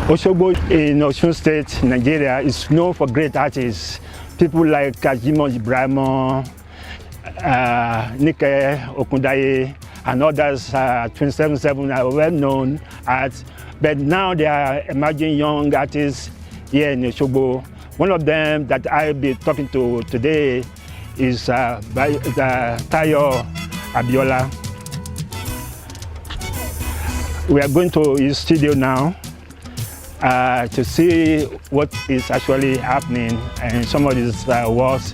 Osogbo in Osun State, Nigeria is known for great artists. People like Jimo Ibrahimo, Nike Okundaye, and others, 277 are well-known artists. But now there are emerging young artists here in Osogbo. One of them that I'll be talking to today is Tayo Abiola. We are going to his studio now to see what is actually happening, and some of his works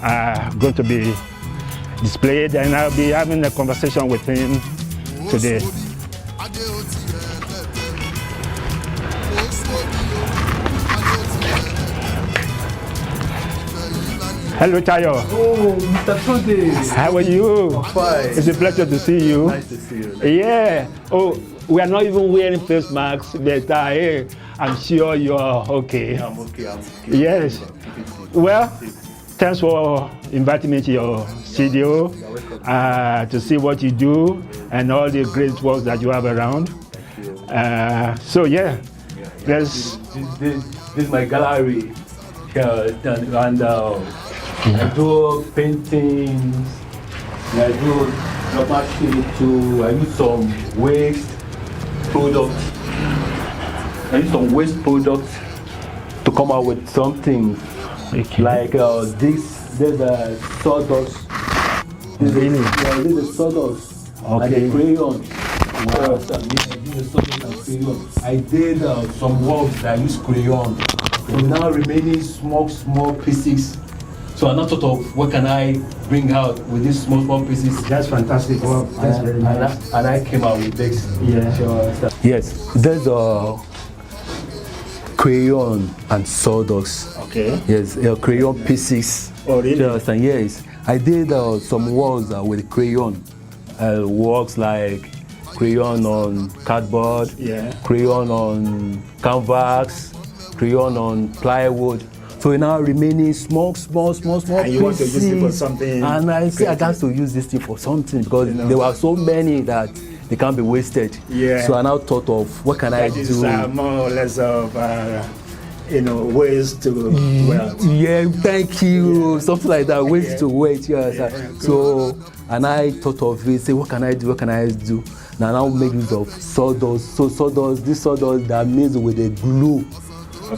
are going to be displayed, and I'll be having a conversation with him today. Hello, Tayo. Oh, Mr. Tunde. How are you? I'm fine. It's a pleasure to see you. Nice to see you. Yeah. Oh, we are not even wearing face masks, but hey, I'm sure you're okay. I'm okay. Yes. Well, thanks for inviting me to your studio to see what you do and all the great work that you have around. So yeah, let's. This is my gallery. And I do paintings. I do normal shit too. I use some waste products. To come out with something like this. There's a sawdust. This is sawdust. Okay. And a crayon. Wow. I did some works that I use crayon. So now remaining small pieces. So I now thought of what can I bring out with these small pieces. That's fantastic work. That's very nice. And I came out with this. Yeah. Yes, there's a crayon and sawdust. Okay. Yes, crayon pieces. Oh, really? Yes, I did some works with crayon. Works like crayon on cardboard, Yeah. crayon on canvas, crayon on plywood. So now remaining small And pieces. you want to use it for something? And I say I got to use this thing for something because there were so many that they can't be wasted. Yeah. So I now thought of what can I That is do? more or less of ways to wealth. Yeah, thank you. Something like that, ways to wait. Yes. Yeah, So, and I thought of it, say, what can I do? What can I do? Now I make use of sawdust. So sawdust, this sawdust that mixed with the glue,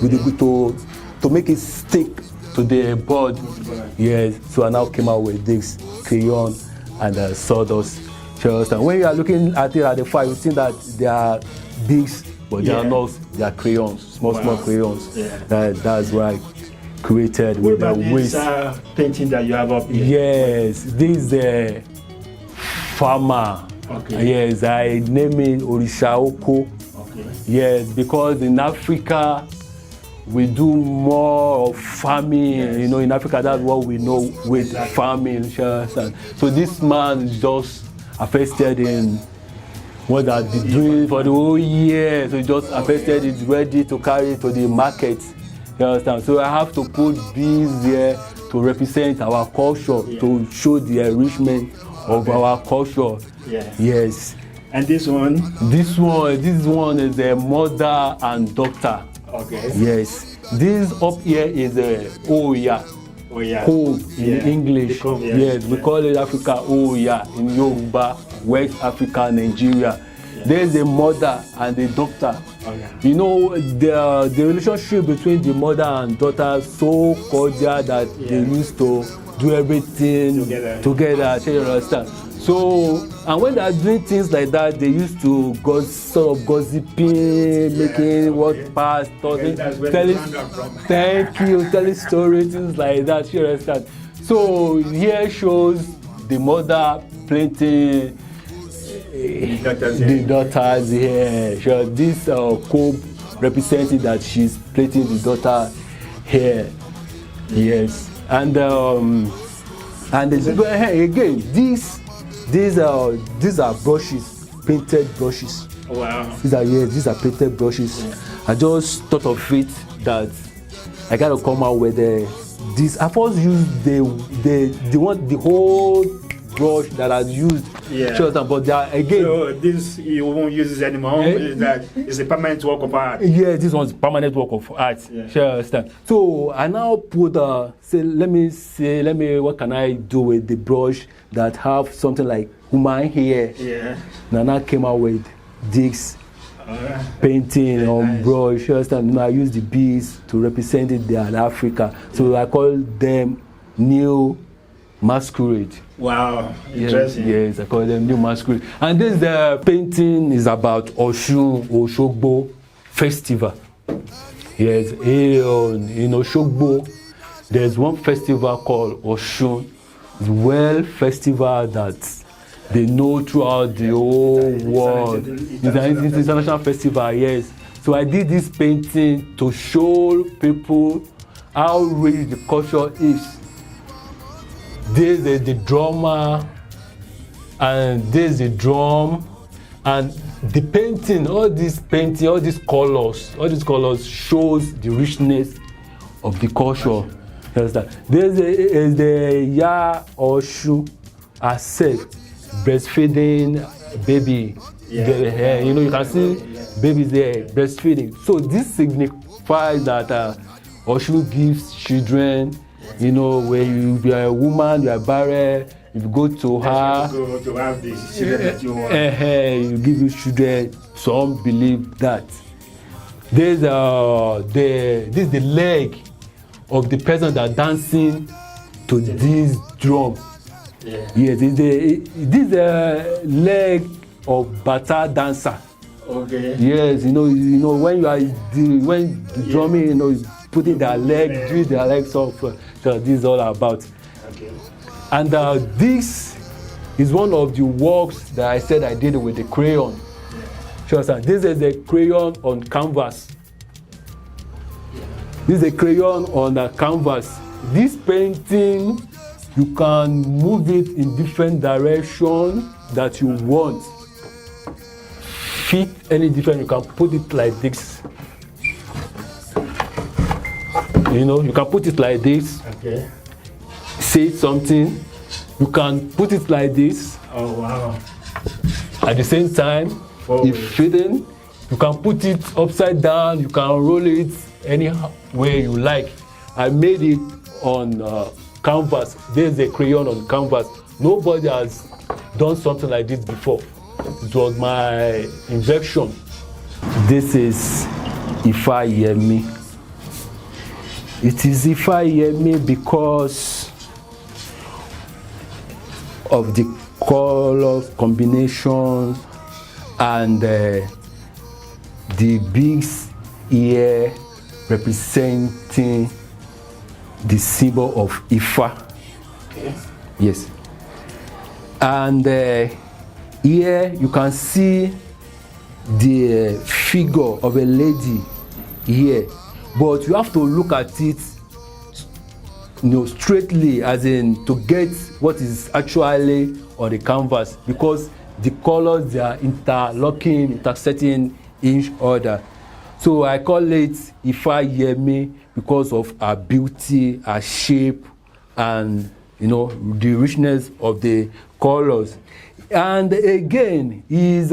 with the glue to make it stick to the board. Yes. So I now came out with this crayon and sawdust. Just and when you are looking at it at the far, you think that they are big, but they are not. They are crayons, small crayons. Yeah. That's why I created What with the about waste. this painting that you have up here? Yes, this is a farmer. Okay. Yes, I name it Orisha Oko. Okay. Yes, because in Africa we do more of farming. Yes. You know, in Africa that's what we know with farming. So this man is just affected in what I've been doing for the whole year. So just affected, it's ready to carry it to the market. You understand? So I have to put these here to represent our culture, to show the enrichment of our culture. Yes. Yes. And this one? This one is a mother and daughter. Okay. Yes. This up here is a Oya. Oh yeah. Comb in English. Comb, Yes, we call it Africa Oya in Yoruba, West Africa, Nigeria. There's a mother and a daughter. Okay. You know, the relationship between the mother and daughter is so cordial that they used to do everything together. You understand? So, and when they are doing things like that, they used to sort of gossiping, making what passed, telling stories, things like that. You understand? So here shows the mother planting the daughters here. So this comb representing that she's plaiting the daughter here. Yes, and again these are brushes, painted brushes. Wow. These are painted brushes. I just thought of it that I gotta come out with this. I first used the whole brush that I used. Yeah. But again. So this you won't use this anymore. It's a permanent work of art. Yeah, this one's permanent work of art. Yeah. Sure, understand. So I now put let me what can I do with the brush that have something like human hair. Yeah. And I came out with this painting on brush. Understand? I use the bees to represent it there in Africa. So I call them new masquerade. Wow, interesting. Yes, I call them new masquerade. And this painting is about Osogbo festival. Yes, in Osogbo, there's one festival called Osun. It's festival that they know throughout the whole world. It's an international festival, yes. So I did this painting to show people how rich the culture is. This is the drummer, and this is the drum, and the painting, all these colors shows the richness of the culture. This is the Ya Oshu herself breastfeeding baby. Yeah. You can see babies there breastfeeding. So this signifies that Oshu gives children. When you be a woman, you are barren, if you go to her, go to have the children that you want. You give your children. Some believe that. This is the leg of the person that dancing to this drum. Yeah. Yes, this leg of bata dancer. Okay. Yes, when you are when the drumming, putting their leg, doing their legs off. So this is all about. Okay. And this is one of the works that I said I did with the crayon. Sure, sir. This is a crayon on canvas. This is a crayon on a canvas. This painting, you can move it in different directions that you want. Fit any different, you can put it like this. You can put it like this. Okay. Say something. You can put it like this. Oh wow. At the same time, if fitting, you can put it upside down. You can roll it any way you like. I made it on canvas. There's a crayon on canvas. Nobody has done something like this before. It was my invention. This is Ifayemi. It is Ifayemi because of the color combination and the big ear representing the symbol of Ifa. Okay. Yes. And here you can see the figure of a lady here. But you have to look at it, straightly, as in to get what is actually on the canvas, because the colors, they are interlocking, intersecting each other. So I call it Ifayemi because of her beauty, her shape, and the richness of the colors. And again, is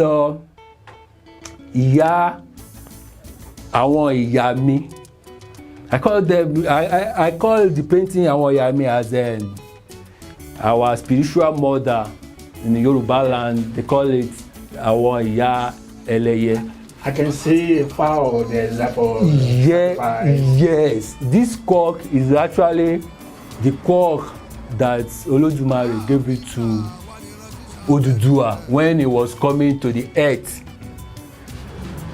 Iya Àwọn Ìyá Mi. I call the painting Àwọn Ìyá Mi as our spiritual mother in the Yoruba land. They call it Àwọn Ìyá Ẹlẹ́yẹ. I can see a fowl there, like yes. This cock is actually the cock that Olodumare gave it to Oduduwa when he was coming to the earth.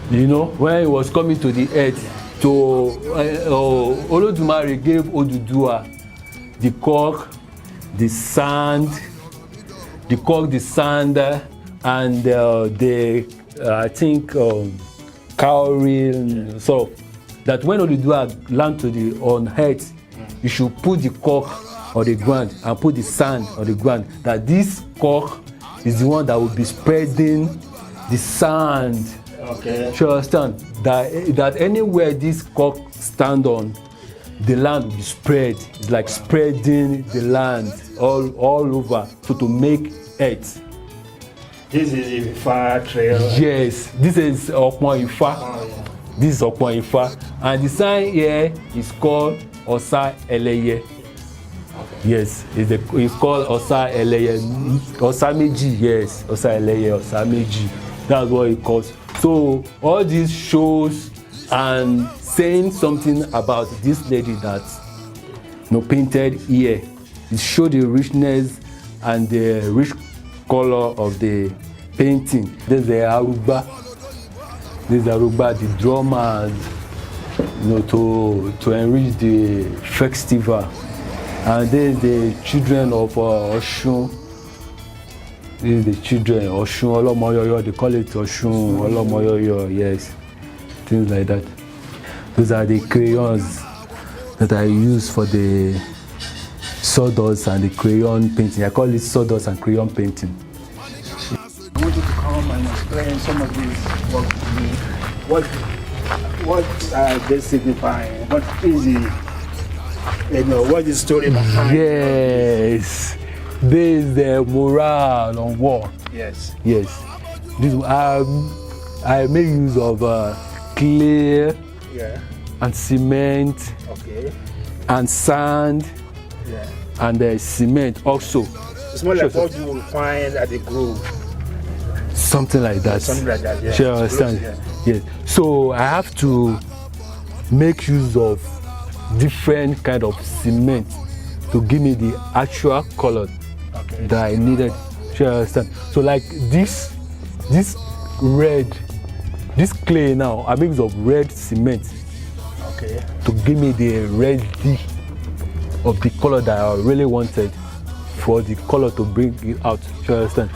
When he was coming to the earth, Olodumare gave Oduduwa the cock, the sand, and I think cowrie, so that when Oduduwa land on earth, you should put the cock on the ground and put the sand on the ground. That this cock is the one that will be spreading the sand. Okay. You understand? That anywhere this cock stand on, the land will be spread. It's like spreading the land all over, so to make earth. This is Ifa trail. Yes, this is Okpon Ifa. Oh, yeah. This is Okpon Ifa, and the sign here is called Osa Eleye. Yes, it's called Osa Eleye. Osa Meji, yes, Osa Eleye, Osa Meji. That's what it calls. So all these shows and saying something about this lady that painted here. It shows the richness and the rich color of the painting. This is the Aruba. This is the Aruba, the drummers, to enrich the festival. And this is the children of Oshun. This is the children, Oshun, Olomoyoyo, they call it Oshun, Olomoyoyo, yes. Things like that. Those are the crayons that I use for the sawdust and the crayon painting. I call it sawdust and crayon painting. I want you to come and explain some of these work to me. What are they signifying? What is it? What is the story behind? Yes, this is the morale on war. Yes. Yes. This I make use of clay, yeah, and cement, okay, and sand, yeah, and cement also. It's more like what you will find at the grove. Something like that. Something like that, yeah. Sure, understand? Yeah. Yes. So I have to make use of different kind of cement to give me the actual color, okay, that I needed. Sure, understand? So like this red, this clay now, I make use of red cement, okay, to give me the red of the color that I really wanted for the color to bring it out. Sure, understand?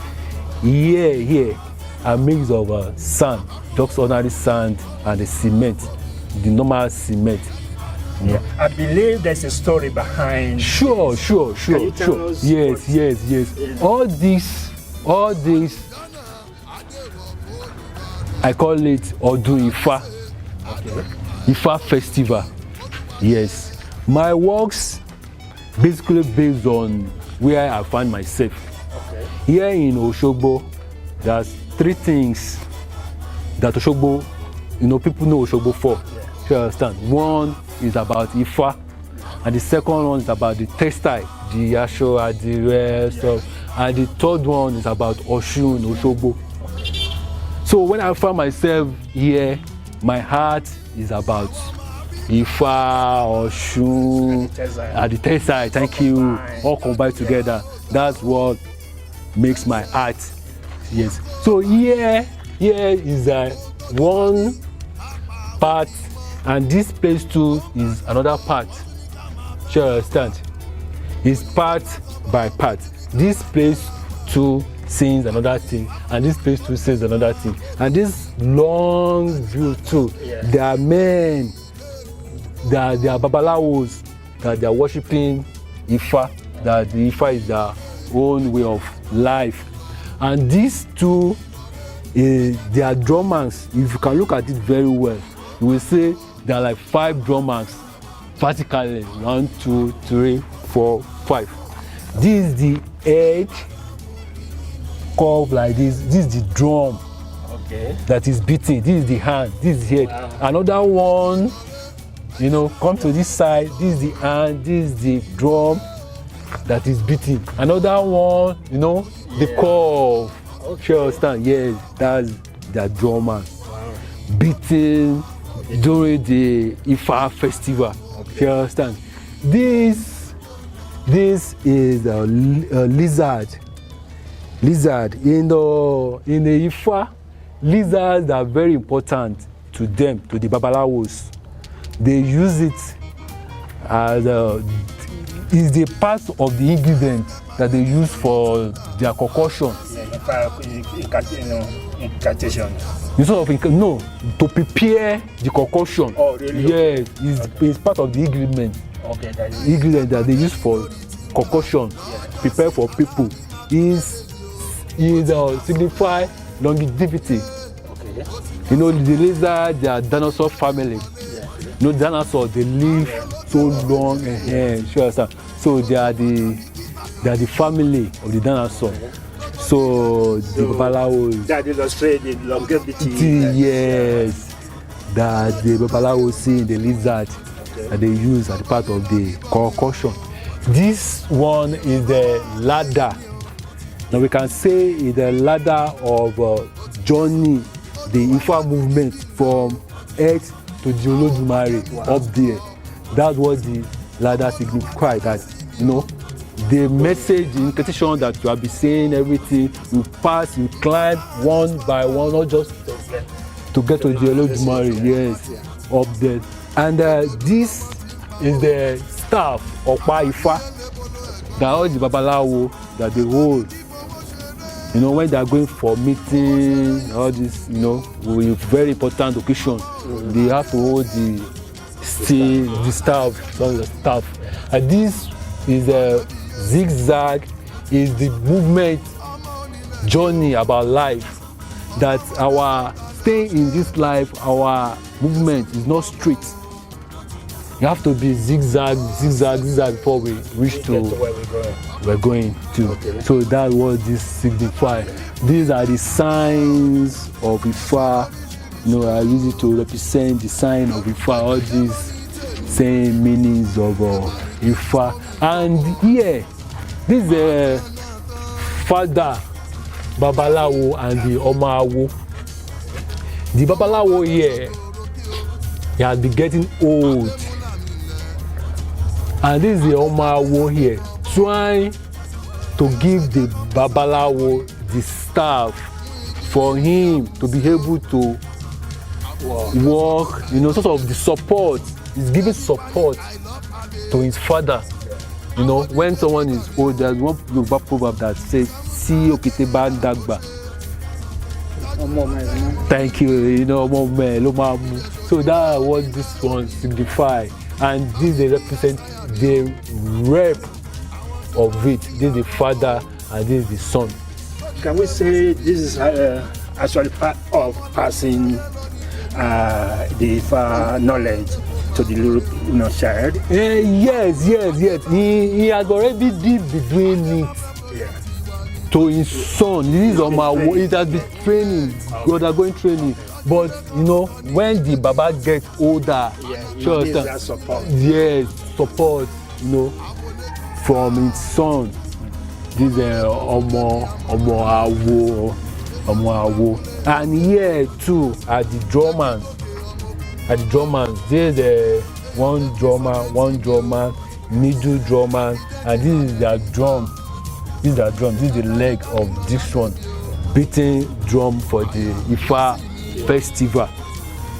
Here, I mix of sand, just ordinary sand, and the cement, the normal cement. Yeah. I believe there's a story behind. Sure. Can you tell us Yes. Yeah. All this, I call it Odun Ifa. Okay. Ifa festival. Yes. My works basically based on where I find myself. Okay. Here in Osogbo, there's 3 things that Osogbo, people know Osogbo for. Yeah. You understand? One is about Ifa, and the second one is about the textile, the asho, the rest of, and the third one is about Oshun, Osogbo. Okay. So when I find myself here, my heart is about Ifa, Oshun, and the textile. Thank you. All combined together. That's what makes my art. Yes. So here is one part, and this place too is another part. Sure, understand? It's part by part. This place too sings another thing, and this place too sings another thing. And this long view too, yeah, there are men, there are babalawos that they are worshiping Ifa, that the Ifa is their own way of life. And these two, they are drummers. If you can look at it very well, you will see there are like 5 drummers vertically. 1, 2, 3, 4, 5. This is the head curved like this. This is the drum, okay, that is beating. This is the hand. This is the head. Wow. Another one, come to this side. This is the hand. This is the drum that is beating. Another one, the curve. Okay. Sure, understand? Yes, that's the drummer. Wow. Beating during the Ifa festival. Okay. Sure, understand? This is a lizard. Lizard in the Ifa, lizards are very important to them, to the babalawos. They use it as is the part of the ingredient that they use for their concoction. Incantation. No, to prepare the concoction. Oh, really? Yes, it's part of the ingredient. Okay, that is ingredient that they use for concoction. Yeah. Prepare for people. Is signify longevity. Okay. The lizard, they are dinosaur family. Yeah. Dinosaurs, they live so long ahead. Sure, understand? So they are the family of the dinosaur. So the Babalawo. That illustrates the longevity. Yes, that the Babalawo see in the lizard that they use as part of the concoction. This one is the ladder. Now we can say it's the ladder of journey, the Ifa movement from Earth to the Olodumare up there. That's what the ladder signifies. That the message, the incantation that you have been saying, everything you pass, you climb one by one, not just to get to the Olodumare. Yes, up there. And this is the staff of Ifa that all the Babalawo that they hold. When they are going for meeting, all this, with very important occasion, they have to hold the staff. And this is a zigzag, is the movement journey about life. That our stay in this life, our movement is not straight. You have to be zigzag before we reach to where we're going to. Okay. So that's what this signifies. These are the signs of Ifa. I use it to represent the sign of Ifa, all these same meanings of Ifa. And here, this is the father Babalawo and the Omawo. The Babalawo here, he has been getting old. And this is the Omawo here, trying to give the Babalawo the staff for him to be able to walk, sort of the support. He's giving support to his father. When someone is old, there's one Yoruba proverb that says, "Si okiteba dagba." Thank you, So that's what this one signifies. And this they represent the rep of it. This is the father and this is the son. Can we say this is actually part of passing the knowledge to the little child? Yes. He has already been doing it to his son. This is on my way. It has been training, undergoing training. But when the Baba gets older, he needs that support. Yes, support, from his son. This is Omo Awo. And here too at the drummers. There's one drummer, middle drummer, and this is their drum. This is the leg of this one, beating drum for the Ifa festival.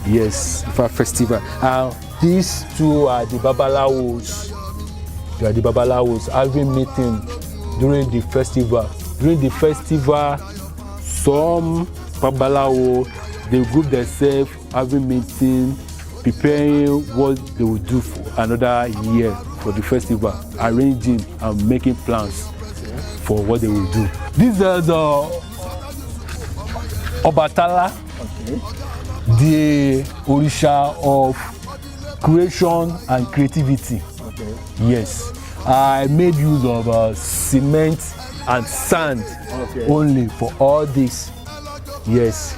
Yes, Ifa festival. And these two are the Babalawos. They are the Babalawos having meeting during the festival. During the festival, some Babalawo, they group themselves having meeting, preparing what they will do for another year for the festival, arranging and making plans for what they will do. This is the Obatala, the Orisha of creation and creativity. Yes, I made use of cement and sand only for all this. Yes,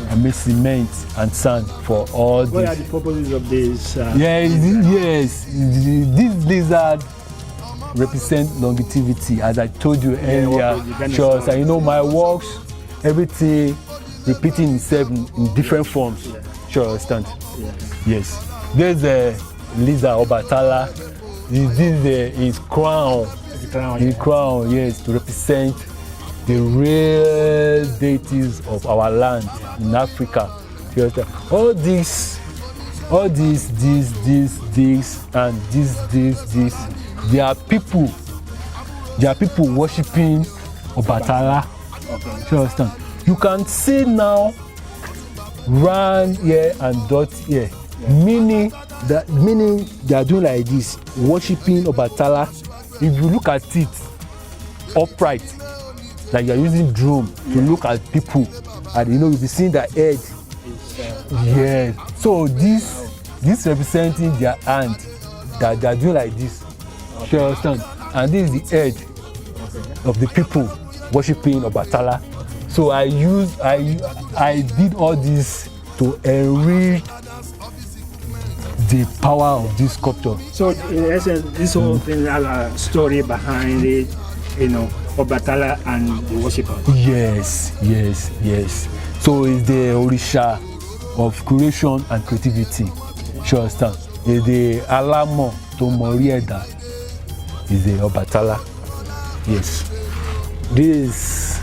I made cement and sand for all this. What are the purposes of this? Yes, this lizard represent longevity, as I told you earlier. Sure, so my works, everything repeating itself in different forms. Sure, understand? Yes. There's a lizard Obatala. This is his crown. His crown, yes, to represent the real deities of our land in Africa. All this, and this. There are people worshiping Obatala. You understand? You can see now round here and dot here, meaning they are doing like this, worshiping Obatala. If you look at it upright, like you are using drone to look at people, and you'll be seeing the head. Yes. So this representing their hand, that they are doing like this. Okay. You understand? And this is the head of the people worshiping Obatala. So I did all this to enrich the power of this sculpture. So in essence, this whole thing has a story behind it, Obatala and the worshipper. Yes. So it's the Orisha of creation and creativity. You understand? It's the Alamo to Morieda is the Obatala. Yes. This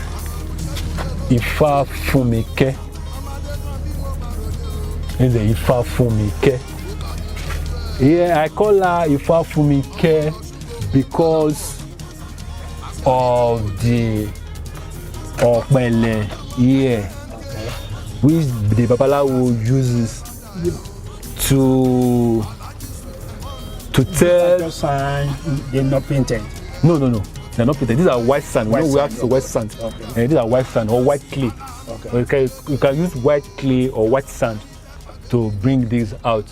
Ifa Fumike. Is the Ifa Fumike. Yeah, I call her Ifa Fumike because of the Opele ear, which the Babalawo uses to tell. Sign, they're not painted. No, they're not painted. These are white sand. White we sand, have white sand. Okay. And these are white sand or white clay. Okay. You can use white clay or white sand to bring these out.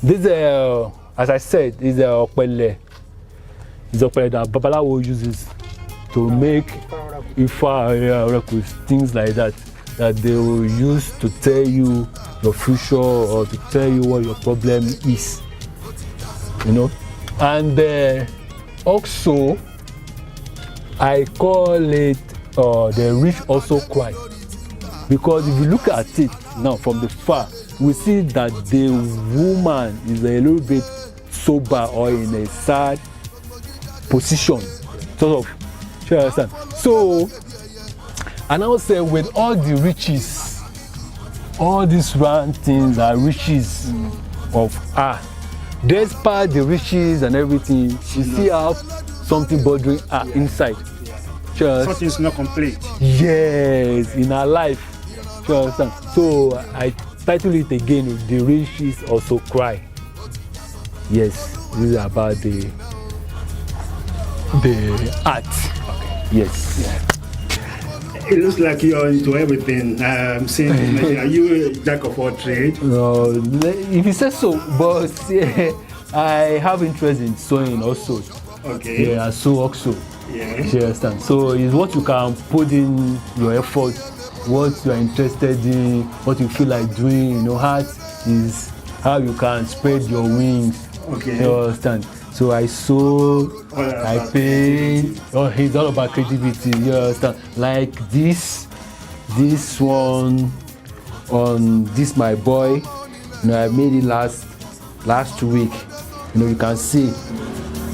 This, as I said, is Opele. It's Opele that Babalawo uses to make Ifa things like that they will use to tell you your future or to tell you what your problem is. And also I call it the rich also cry, because if you look at it now from the far, we see that the woman is a little bit sober or in a sad position, sort of. You understand? So, and I would say with all the riches, all these round things are riches of her. Despite the riches and everything, she still have something bothering her inside. Something's not complete. Yes, in her life. You understand? So I title it again, The Riches Also Cry. Yes, this is about the art. Okay. Yes. Yeah. It looks like you're into everything. Are you a jack of all trades? If you say so, but yeah, I have interest in sewing also. Okay. Yeah, I sew also. Yeah. You understand? So it's what you can put in your effort, what you are interested in, what you feel like doing. Art is how you can spread your wings. Okay. You understand? So I sew, I paint. It's all about creativity. You understand? Like this one on this my boy. I made it last week. You can see.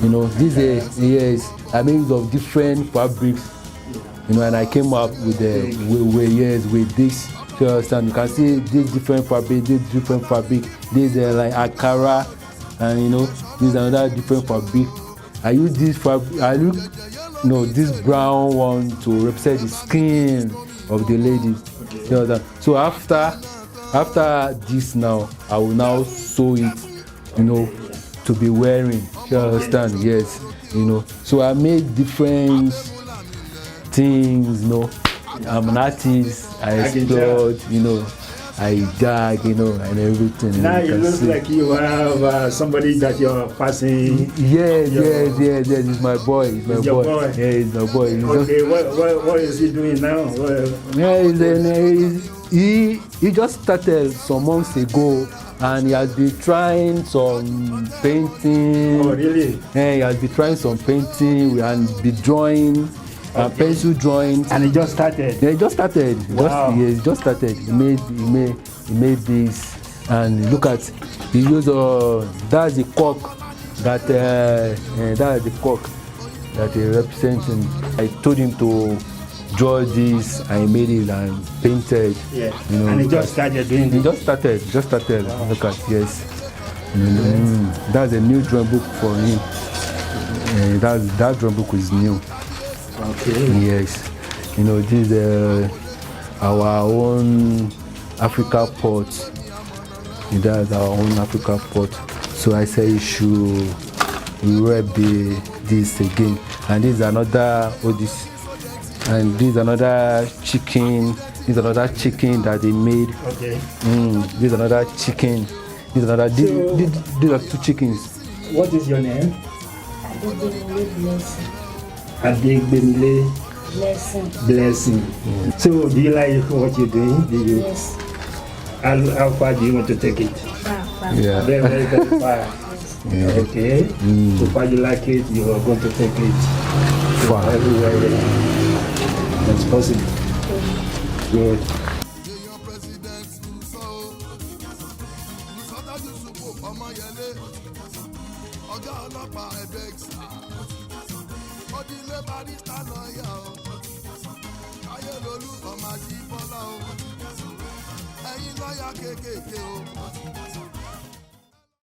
This is yes. I made use of different fabrics. And I came up with with this. You understand? You can see this different fabric, This like Akara, and this is another different fabric. I use this fabric. This brown one to represent the skin of the lady. Okay. You understand? So after this now, I will now sew it. To be wearing. You understand? Okay. Yes. So I made different things. I'm an artist. I explored. I dag, and everything. Now it looks like you have somebody that you're passing. Yes. It's my boy. It's my boy. Yeah, it's my boy. Okay, what is he doing now? He just started some months ago, and he has been trying some painting. Oh, really? Yeah, he has been trying some painting and be drawing. Pencil drawing. And he just started. Yeah, he just started. Wow. He just started. He made this, and look at he used that's the cork that that's the cork that he representing. I told him to draw this, and he made it and painted. Yeah. And he just started doing it. He just started. Wow. Look at yes. That's a new drawing book for him. That drawing book is new. Okay. Yes, this is our own Africa pot. That's our own Africa pot. So I say you should rep this again. And this is another and this is another chicken. This is another chicken that they made. Okay. This is another chicken. These are two chickens. What is your name? Adegbemile Blessing. Blessing. So, do you like what you're doing? Do you? Yes. How far do you want to take it? Far. Yeah. Very, very, very far. Yeah. Okay. So far you like it, you are going to take it Far. everywhere that's possible. Good.